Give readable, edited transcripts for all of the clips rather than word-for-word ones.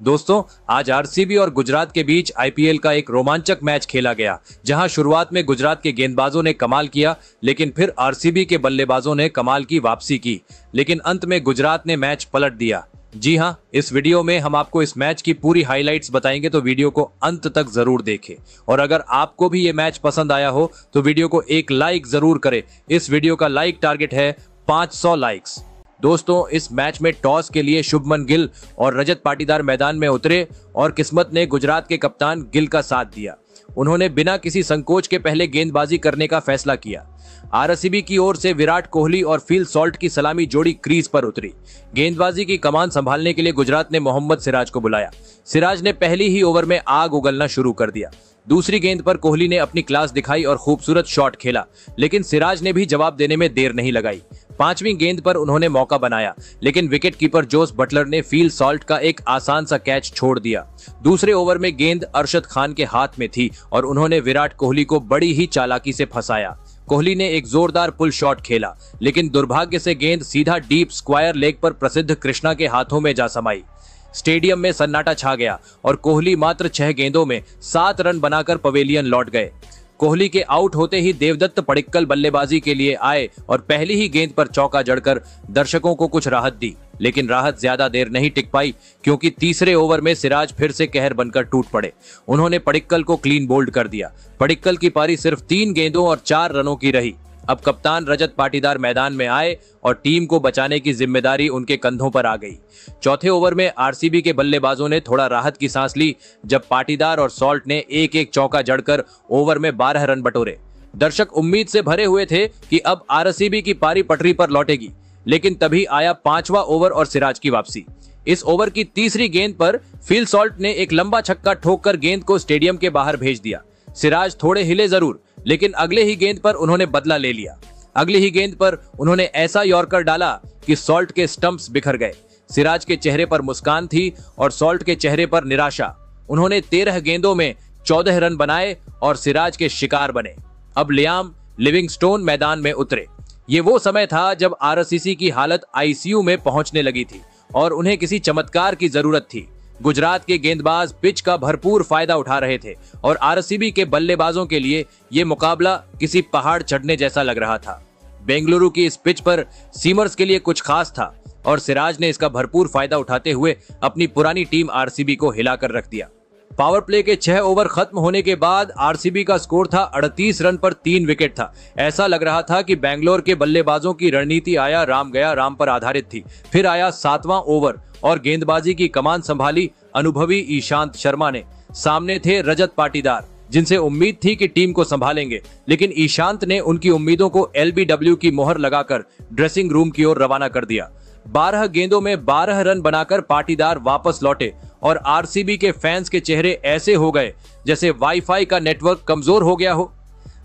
दोस्तों, आज आरसीबी और गुजरात के बीच आईपीएल का एक रोमांचक मैच खेला गया, जहां शुरुआत में गुजरात के गेंदबाजों ने कमाल किया, लेकिन फिर आरसीबी के बल्लेबाजों ने कमाल की वापसी की, लेकिन अंत में गुजरात ने मैच पलट दिया। जी हां, इस वीडियो में हम आपको इस मैच की पूरी हाइलाइट्स बताएंगे, तो वीडियो को अंत तक जरूर देखें। और अगर आपको भी ये मैच पसंद आया हो तो वीडियो को एक लाइक जरूर करें। इस वीडियो का लाइक टारगेट है 500 लाइक्स। दोस्तों, इस मैच में टॉस के लिए शुभमन गिल और रजत पाटीदार मैदान में उतरे और किस्मत ने गुजरात के कप्तान गिल का साथ दिया। उन्होंने बिना किसी संकोच के पहले गेंदबाजी करने का फैसला किया। आरसीबी की ओर से विराट कोहली और फिल सॉल्ट की सलामी जोड़ी क्रीज पर उतरी। गेंदबाजी की कमान संभालने के लिए गुजरात ने मोहम्मद सिराज को बुलाया। सिराज ने पहली ही ओवर में आग उगलना शुरू कर दिया। दूसरी गेंद पर कोहली ने अपनी क्लास दिखाई और खूबसूरत शॉट खेला, लेकिन सिराज ने भी जवाब देने में देर नहीं लगाई। पांचवीं गेंद पर उन्होंने मौका बनाया, लेकिन विकेट कीपर जोस बटलर ने फील सॉल्ट का एक आसान सा कैच छोड़ दिया। दूसरे ओवर में गेंद अरशद खान के हाथ में थी और उन्होंने विराट कोहली को बड़ी ही चालाकी से फंसाया। कोहली ने एक जोरदार पुल शॉट खेला, लेकिन दुर्भाग्य से गेंद सीधा डीप स्क्वायर लेग पर प्रसिद्ध कृष्णा के हाथों में जा समाई। स्टेडियम में सन्नाटा छा गया और कोहली मात्र 6 गेंदों में 7 रन बनाकर पवेलियन लौट गए। कोहली के आउट होते ही देवदत्त पडिक्कल बल्लेबाजी के लिए आए और पहली ही गेंद पर चौका जड़कर दर्शकों को कुछ राहत दी, लेकिन राहत ज्यादा देर नहीं टिक पाई, क्योंकि तीसरे ओवर में सिराज फिर से कहर बनकर टूट पड़े। उन्होंने पडिक्कल को क्लीन बोल्ड कर दिया। पडिक्कल की पारी सिर्फ 3 गेंदों और 4 रनों की रही। अब कप्तान रजत पाटीदार मैदान में आए और टीम को बचाने की जिम्मेदारी उनके कंधों पर आ गई। चौथे ओवर में आरसीबी के बल्लेबाजों ने थोड़ा राहत की सांस ली, जब पाटीदार और सॉल्ट ने एक एक चौका जड़कर ओवर में 12 रन बटोरे। दर्शक उम्मीद से भरे हुए थे कि अब आरसीबी की पारी पटरी पर लौटेगी, लेकिन तभी आया 5वां ओवर और सिराज की वापसी। इस ओवर की तीसरी गेंद पर फिल सॉल्ट ने एक लंबा छक्का ठोककर गेंद को स्टेडियम के बाहर भेज दिया। सिराज थोड़े हिले जरूर, लेकिन अगले ही गेंद पर उन्होंने बदला ले लिया। अगली ही गेंद पर उन्होंने ऐसा यॉर्कर डाला कि सॉल्ट के स्टंप्स बिखर गए। सिराज के चेहरे पर मुस्कान थी और सॉल्ट के चेहरे पर निराशा। उन्होंने 13 गेंदों में 14 रन बनाए और सिराज के शिकार बने। अब लियाम लिविंगस्टोन मैदान में उतरे। ये वो समय था जब आरसीबी की हालत आईसीयू में पहुंचने लगी थी और उन्हें किसी चमत्कार की जरूरत थी। गुजरात के गेंदबाज पिच का भरपूर फायदा उठा रहे थे और आरसीबी के बल्लेबाजों के लिए यह मुकाबला किसी पहाड़ चढ़ने जैसा लग रहा था। बेंगलुरु की इस पिच पर सीमर्स के लिए कुछ खास था और सिराज ने इसका भरपूर फायदा उठाते हुए अपनी पुरानी टीम आरसीबी को हिलाकर रख दिया। पावर प्ले के 6 ओवर खत्म होने के बाद आरसीबी का स्कोर था 38 रन पर 3 विकेट था। ऐसा लग रहा था कि बेंगलोर के बल्लेबाजों की रणनीति आया राम गया राम पर आधारित थी। फिर आया 7वां ओवर और गेंदबाजी की कमान संभाली अनुभवी ईशांत शर्मा ने। सामने थे रजत पाटीदार, जिनसे उम्मीद थी कि टीम को संभालेंगे, लेकिन ईशांत ने उनकी उम्मीदों को एलबीडब्ल्यू की मोहर लगाकर ड्रेसिंग रूम की ओर रवाना कर दिया। 12 गेंदों में 12 रन बनाकर पाटीदार वापस लौटे और आरसीबी के फैंस के चेहरे ऐसे हो गए जैसे वाईफाई का नेटवर्क कमजोर हो गया हो।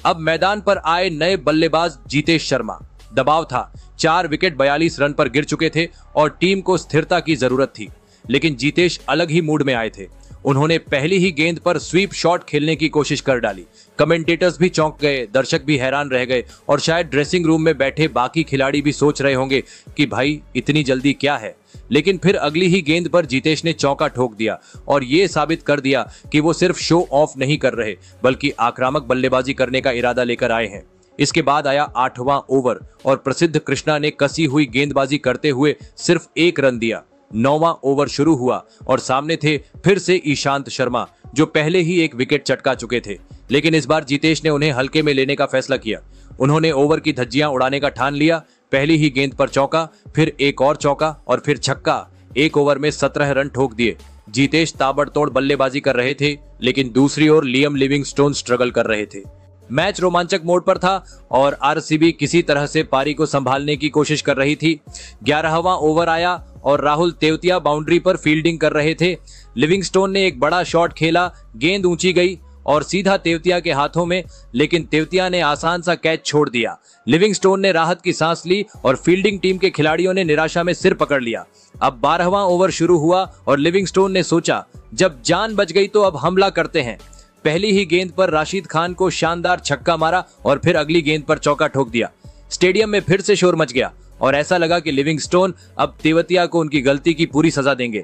अब मैदान पर आए नए बल्लेबाज जीतेश शर्मा। दबाव था, 4 विकेट 42 रन पर गिर चुके थे और टीम को स्थिरता की जरूरत थी, लेकिन जीतेश अलग ही मूड में आए थे। उन्होंने पहली ही गेंद पर स्वीप शॉट खेलने की कोशिश कर डाली। कमेंटेटर्स भी चौंक गए, दर्शक भी हैरान रह गए और शायद ड्रेसिंग रूम में बैठे बाकी खिलाड़ी भी सोच रहे होंगे कि भाई इतनी जल्दी क्या है। लेकिन फिर अगली ही गेंद पर जीतेश ने चौका ठोक दिया और ये साबित कर दिया कि वो सिर्फ शो ऑफ नहीं कर रहे, बल्कि आक्रामक बल्लेबाजी करने का इरादा लेकर आए हैं। इसके बाद आया 8वां ओवर और प्रसिद्ध कृष्णा ने कसी हुई गेंदबाजी करते हुए सिर्फ 1 रन दिया। 9वां ओवर शुरू हुआ और सामने थे फिर से ईशांत शर्मा, जो पहले ही एक विकेट चटका चुके थे, लेकिन इस बार जीतेश ने उन्हें हल्के में लेने का फैसला किया। उन्होंने ओवर की धज्जियां उड़ाने का ठान लिया। पहली ही गेंद पर चौका, फिर एक और चौका और फिर छक्का। 1 ओवर में 17 रन ठोक दिए। जीतेश ताबड़तोड़ बल्लेबाजी कर रहे थे, लेकिन दूसरी ओर लियम लिविंगस्टोन स्ट्रगल कर रहे थे। मैच रोमांचक मोड पर था और आरसीबी किसी तरह से पारी को संभालने की कोशिश कर रही थी। 11वां ओवर आया और राहुल तेवतिया बाउंड्री पर फील्डिंग कर रहे थे। लिविंगस्टोन ने एक बड़ा शॉट खेला, गेंद ऊंची गई और सीधा तेवतिया के हाथों में, लेकिन तेवतिया ने आसान सा कैच छोड़ दिया। लिविंगस्टोन ने राहत की सांस ली और फील्डिंग टीम के खिलाड़ियों ने निराशा में सिर पकड़ लिया। अब 12वां ओवर शुरू हुआ और लिविंगस्टोन ने सोचा, जब जान बच गई तो अब हमला करते हैं। पहली ही गेंद पर राशिद खान को शानदार छक्का मारा और फिर अगली गेंद पर चौका ठोक दिया। स्टेडियम में फिर से शोर मच गया और ऐसा लगा कि लिविंगस्टोन अब तेवतिया को उनकी गलती की पूरी सजा देंगे।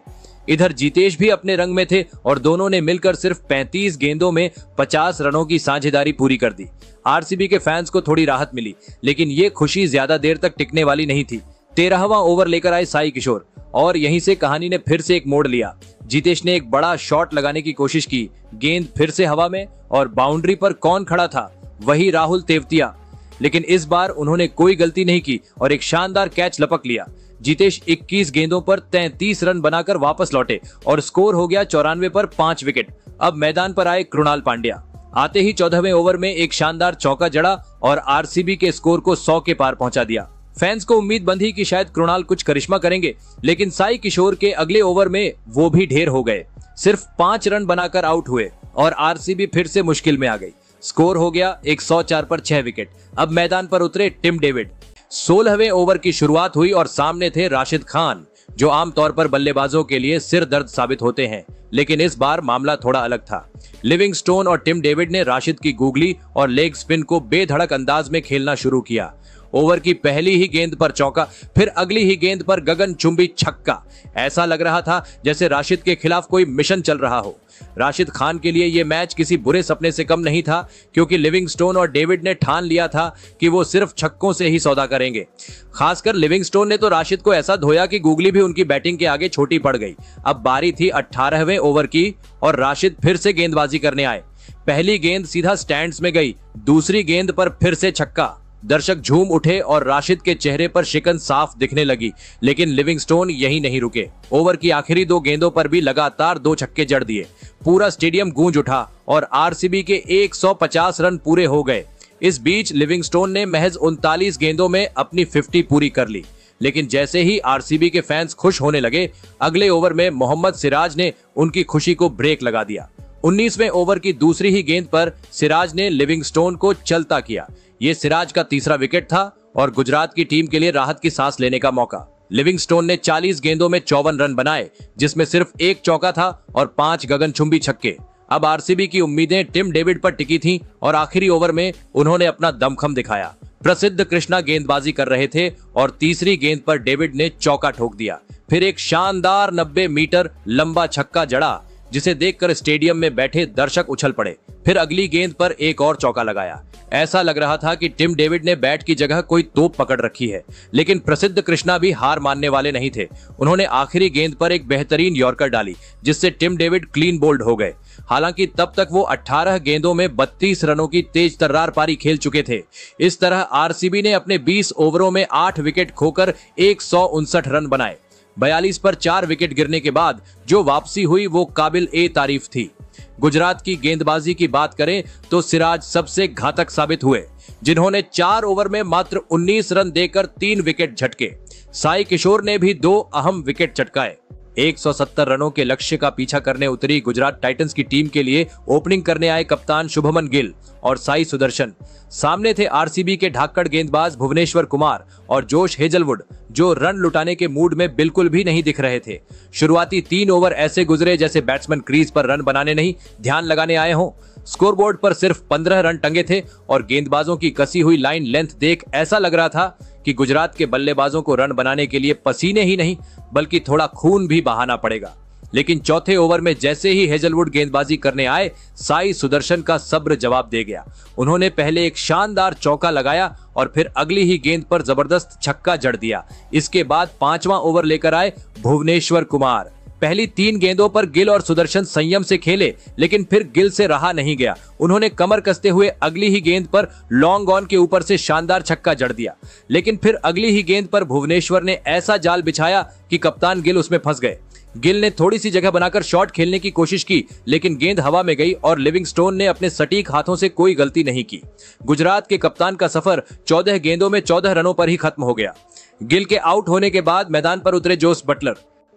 इधर जितेश भी अपने रंग में थे और दोनों ने मिलकर सिर्फ 35 गेंदों में 50 रनों की साझेदारी पूरी कर दी। आरसीबी के फैंस को थोड़ी राहत मिली, लेकिन ये खुशी ज्यादा देर तक टिकने वाली नहीं थी। 13वां ओवर लेकर आए साई किशोर और यहीं से कहानी ने फिर से एक मोड़ लिया। जितेश ने एक बड़ा शॉट लगाने की कोशिश की, गेंद फिर से हवा में और बाउंड्री पर कौन खड़ा था? वही राहुल तेवतिया। लेकिन इस बार उन्होंने कोई गलती नहीं की और एक शानदार कैच लपक लिया। जितेश 21 गेंदों पर 33 रन बनाकर वापस लौटे और स्कोर हो गया 94 पर 5 विकेट। अब मैदान पर आए कृणाल पांड्या। आते ही 14वें ओवर में एक शानदार चौका जड़ा और आरसीबी के स्कोर को 100 के पार पहुंचा दिया। फैंस को उम्मीद बंधी कि शायद कृणाल कुछ करिश्मा करेंगे, लेकिन साई किशोर के अगले ओवर में वो भी ढेर हो गए। सिर्फ 5 रन बनाकर आउट हुए और आरसीबी फिर से मुश्किल में आ गई। स्कोर हो गया 104 पर 6 विकेट। अब मैदान पर उतरे टिम डेविड। 16वें ओवर की शुरुआत हुई और सामने थे राशिद खान, जो आमतौर पर बल्लेबाजों के लिए सिर दर्द साबित होते हैं, लेकिन इस बार मामला थोड़ा अलग था। लिविंगस्टोन और टिम डेविड ने राशिद की गूगली और लेग स्पिन को बेधड़क अंदाज में खेलना शुरू किया। ओवर की पहली ही गेंद पर चौका, फिर अगली ही गेंद पर गगनचुंबी छक्का। ऐसा लग रहा था जैसे राशिद के खिलाफ कोई मिशन चल रहा हो। राशिद खान के लिए यह मैच किसी बुरे सपने से कम नहीं था, क्योंकि लिविंगस्टोन और डेविड ने ठान लिया था कि वो सिर्फ छक्कों से ही सौदा करेंगे। खासकर लिविंगस्टोन ने तो राशिद को ऐसा धोया कि गूगली भी उनकी बैटिंग के आगे छोटी पड़ गई। अब बारी थी 18वें ओवर की और राशिद फिर से गेंदबाजी करने आए। पहली गेंद सीधा स्टैंड्स में गई, दूसरी गेंद पर फिर से छक्का। दर्शक झूम उठे और राशिद के चेहरे पर शिकन साफ दिखने लगी, लेकिन लिविंगस्टोन यही नहीं रुके। ओवर की आखिरी 2 गेंदों पर भी लगातार 2 छक्के जड़ दिए। पूरा स्टेडियम गूंज उठा और आरसीबी के 150 रन पूरे हो गए। इस बीच लिविंगस्टोन ने महज 39 गेंदों में अपनी 50 पूरी कर ली। लेकिन जैसे ही आरसीबी के फैंस खुश होने लगे, अगले ओवर में मोहम्मद सिराज ने उनकी खुशी को ब्रेक लगा दिया। 19वें ओवर की दूसरी ही गेंद पर सिराज ने लिविंगस्टोन को चलता किया। ये सिराज का तीसरा विकेट था और गुजरात की टीम के लिए राहत की सांस लेने का मौका। लिविंगस्टोन ने 40 गेंदों में 54 रन बनाए, जिसमें सिर्फ 1 चौका था और 5 गगनचुंबी छक्के। अब आरसीबी की उम्मीदें टिम डेविड पर टिकी थीं और आखिरी ओवर में उन्होंने अपना दमखम दिखाया। प्रसिद्ध कृष्णा गेंदबाजी कर रहे थे और तीसरी गेंद पर डेविड ने चौका ठोक दिया। फिर एक शानदार 90 मीटर लंबा छक्का जड़ा, जिसे देखकर स्टेडियम में बैठे दर्शक उछल पड़े। फिर अगली गेंद पर एक और चौका लगाया। ऐसा लग रहा था कि टिम डेविड ने बैट की जगह कोई तोप पकड़ रखी है, लेकिन प्रसिद्ध कृष्णा भी हार मानने वाले नहीं थे। उन्होंने आखिरी गेंद पर एक बेहतरीन यॉर्कर डाली, जिससे टिम डेविड क्लीन बोल्ड हो गए। हालांकि तब तक वो 18 गेंदों में 32 रनों की तेज तर्रार पारी खेल चुके थे। इस तरह आरसीबी ने अपने 20 ओवरों में 8 विकेट खोकर 159 रन बनाए। 42 पर 4 विकेट गिरने के बाद जो वापसी हुई वो काबिल ए तारीफ थी। गुजरात की गेंदबाजी की बात करें तो सिराज सबसे घातक साबित हुए, जिन्होंने 4 ओवर में मात्र 19 रन देकर 3 विकेट झटके। साई किशोर ने भी 2 अहम विकेट चटकाए। 170 रनों के लक्ष्य का पीछा करने उतरी गुजरात टाइटंस की टीम के लिए ओपनिंग करने आए कप्तान शुभमन गिल और साई सुदर्शन। सामने थे आरसीबी के ढाकड़ गेंदबाज भुवनेश्वर कुमार और जोश हेजलवुड, जो रन लुटाने के मूड में बिल्कुल भी नहीं दिख रहे थे। शुरुआती 3 ओवर ऐसे गुजरे जैसे बैट्समैन क्रीज पर रन बनाने नहीं, ध्यान लगाने आए हों। स्कोरबोर्ड पर सिर्फ 15 रन टंगे थे और गेंदबाजों की कसी हुई लाइन लेंथ देख ऐसा लग रहा था कि गुजरात के बल्लेबाजों को रन बनाने के लिए पसीने ही नहीं बल्कि थोड़ा खून भी बहाना पड़ेगा। लेकिन चौथे ओवर में जैसे ही हेजलवुड गेंदबाजी करने आए, साई सुदर्शन का सब्र जवाब दे गया। उन्होंने पहले एक शानदार चौका लगाया और फिर अगली ही गेंद पर जबरदस्त छक्का जड़ दिया। इसके बाद 5वां ओवर लेकर आए भुवनेश्वर कुमार। पहली 3 गेंदों पर गिल और सुदर्शन संयम से खेले, लेकिन फिर गिल से रहा नहीं गया। उन्होंने कमर कसते हुए अगली ही गेंद पर लॉन्ग ऑन के ऊपर से शानदार छक्का जड़ दिया। लेकिन फिर अगली ही गेंद पर भुवनेश्वर ने ऐसा जाल बिछाया कि कप्तान गिल उसमें फंस गए। गिल ने थोड़ी सी जगह बनाकर शॉट खेलने की कोशिश की, लेकिन गेंद हवा में गई और लिविंगस्टोन ने अपने सटीक हाथों से कोई गलती नहीं की। गुजरात के कप्तान का सफर 14 गेंदों में 14 रनों पर ही खत्म हो गया। गिल के आउट होने के बाद मैदान पर उतरे जोस बटलर।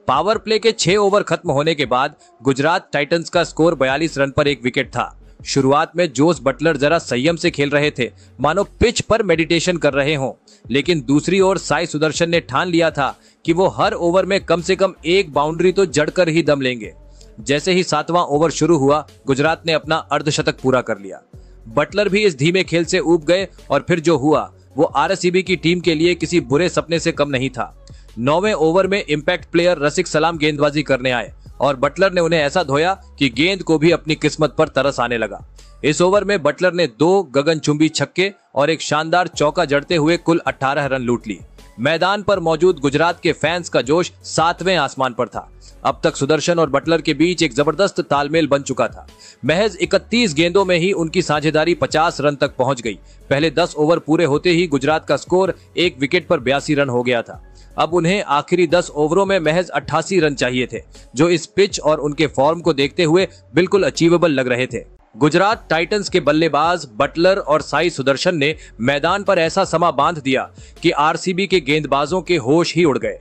पावर प्ले के 6 ओवर खत्म होने के बाद गुजरात टाइटंस का स्कोर 42 रन पर 1 विकेट था। शुरुआत में जोस बटलर जरा संयम से खेल रहे थे, मानो पिच पर मेडिटेशन कर रहे हों। लेकिन दूसरी ओर साई सुदर्शन ने ठान लिया था कि वो हर ओवर में कम से कम 1 बाउंड्री तो जड़कर ही दम लेंगे। जैसे ही 7वां ओवर शुरू हुआ, गुजरात ने अपना अर्धशतक पूरा कर लिया। बटलर भी इस धीमे खेल से ऊब गए और फिर जो हुआ वो आरसीबी की टीम के लिए किसी बुरे सपने से कम नहीं था। 9वें ओवर में इंपैक्ट प्लेयर रसिक सलाम गेंदबाजी करने आए और बटलर ने उन्हें ऐसा धोया कि गेंद को भी अपनी किस्मत पर तरस आने लगा। इस ओवर में बटलर ने 2 गगनचुंबी छक्के और एक शानदार चौका जड़ते हुए कुल 18 रन लूट लिए। मैदान पर मौजूद गुजरात के फैंस का जोश 7वें आसमान पर था। अब तक सुदर्शन और बटलर के बीच एक जबरदस्त तालमेल बन चुका था। महज 31 गेंदों में ही उनकी साझेदारी 50 रन तक पहुंच गई। पहले 10 ओवर पूरे होते ही गुजरात का स्कोर 1 विकेट पर 82 रन हो गया था। अब उन्हें आखिरी 10 ओवरों में महज 88 रन चाहिए थे, जो इस पिच और उनके फॉर्म को देखते हुए बिल्कुल अचीवेबल लग रहे थे। गुजरात टाइटंस के बल्लेबाज बटलर और साई सुदर्शन ने मैदान पर ऐसा समा बांध दिया कि आरसीबी के गेंदबाजों के होश ही उड़ गए।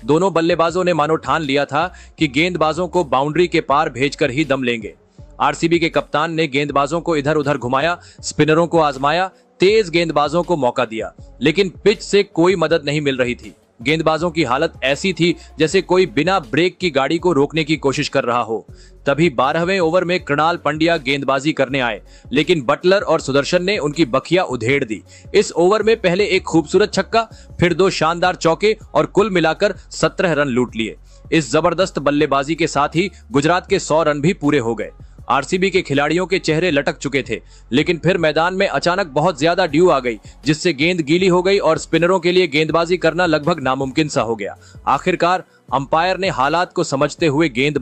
दोनों बल्लेबाजों ने मानो ठान लिया था कि गेंदबाजों को बाउंड्री के पार भेजकर ही दम लेंगे। आरसीबी के कप्तान ने गेंदबाजों को इधर उधर घुमाया, स्पिनरों को आजमाया, तेज गेंदबाजों को मौका दिया, लेकिन पिच से कोई मदद नहीं मिल रही थी। गेंदबाजों की हालत ऐसी थी जैसे कोई बिना ब्रेक की गाड़ी को रोकने की कोशिश कर रहा हो। तभी 12वें ओवर में कृणाल पंड्या गेंदबाजी करने आए, लेकिन बटलर और सुदर्शन ने उनकी बखिया उधेड़ दी। इस ओवर में पहले एक खूबसूरत छक्का, फिर 2 शानदार चौके और कुल मिलाकर 17 रन लूट लिए। इस जबरदस्त बल्लेबाजी के साथ ही गुजरात के 100 रन भी पूरे हो गए। आरसीबी के खिलाड़ियों के चेहरे लटक चुके थे, लेकिन फिर मैदान में अचानक बहुत ज्यादा ड्यू आ गई, जिससे गेंद गीली हो गई और स्पिनरों के लिए गेंदबाजी करना लगभग नामुमकिन सा हो गया। आखिरकार अंपायर ने हालात को समझते हुए गेंद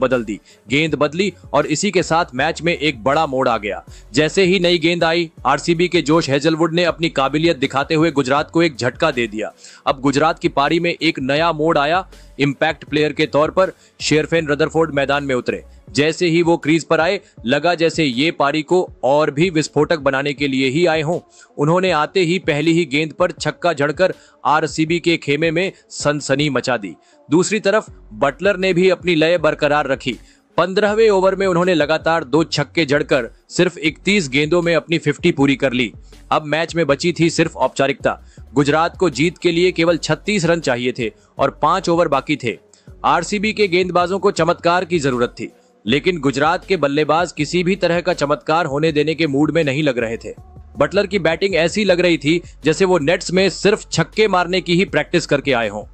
बदली और इसी के साथ मैच में एक बड़ा मोड़ आ गया। जैसे ही नई गेंद आई, आरसीबी के जोश हेजलवुड ने अपनी काबिलियत दिखाते हुए गुजरात को एक झटका दे दिया। अब गुजरात की पारी में एक नया मोड़ आया। इंपैक्ट प्लेयर के तौर पर शेरफेन रदरफोर्ड मैदान में उतरे। जैसे ही वो क्रीज पर आए, लगा जैसे ये पारी को और भी विस्फोटक बनाने के लिए ही आए हों। उन्होंने आते ही पहली ही गेंद पर छक्का जड़कर आरसीबी के खेमे में सनसनी मचा दी। दूसरी तरफ बटलर ने भी अपनी लय बरकरार रखी। 15वें ओवर में उन्होंने लगातार 2 छक्के जड़कर सिर्फ 31 गेंदों में अपनी 50 पूरी कर ली। अब मैच में बची थी सिर्फ औपचारिकता। गुजरात को जीत के लिए केवल 36 रन चाहिए थे और 5 ओवर बाकी थे। आरसीबी के गेंदबाजों को चमत्कार की जरूरत थी, लेकिन गुजरात के बल्लेबाज किसी भी तरह का चमत्कार होने देने के मूड में नहीं लग रहे थे। बटलर की बैटिंग ऐसी लग रही थी जैसे वो नेट्स में सिर्फ छक्के मारने की ही प्रैक्टिस करके आए हों।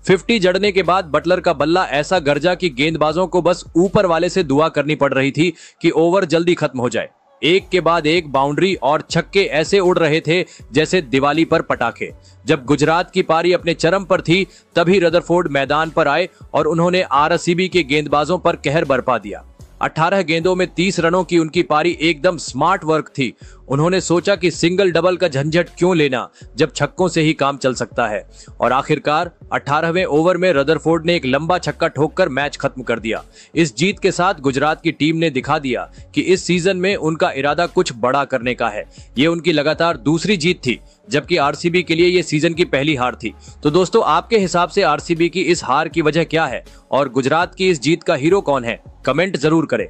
50 जड़ने के बाद बटलर का बल्ला ऐसा गरजा कि गेंदबाजों को बस ऊपर वाले से दुआ करनी पड़ रही थी कि ओवर जल्दी खत्म हो जाए। एक के बाद एक बाउंड्री और छक्के ऐसे उड़ रहे थे जैसे दिवाली पर पटाखे। जब गुजरात की पारी अपने चरम पर थी, तभी रदरफोर्ड मैदान पर आए और उन्होंने आरसीबी के गेंदबाजों पर कहर बरपा दिया। 18 गेंदों में 30 रनों की उनकी पारी एकदम स्मार्ट वर्क थी। उन्होंने सोचा कि सिंगल डबल का झंझट क्यों लेना जब छक्कों से ही काम चल सकता है, और आखिरकार 18वें ओवर में रदरफोर्ड ने एक लंबा छक्का ठोककर मैच खत्म कर दिया। इस जीत के साथ गुजरात की टीम ने दिखा दिया कि इस सीजन में उनका इरादा कुछ बड़ा करने का है। ये उनकी लगातार दूसरी जीत थी, जबकि आरसीबी के लिए ये सीजन की पहली हार थी। तो दोस्तों, आपके हिसाब से आरसीबी की इस हार की वजह क्या है और गुजरात की इस जीत का हीरो कौन है? कमेंट जरूर करें।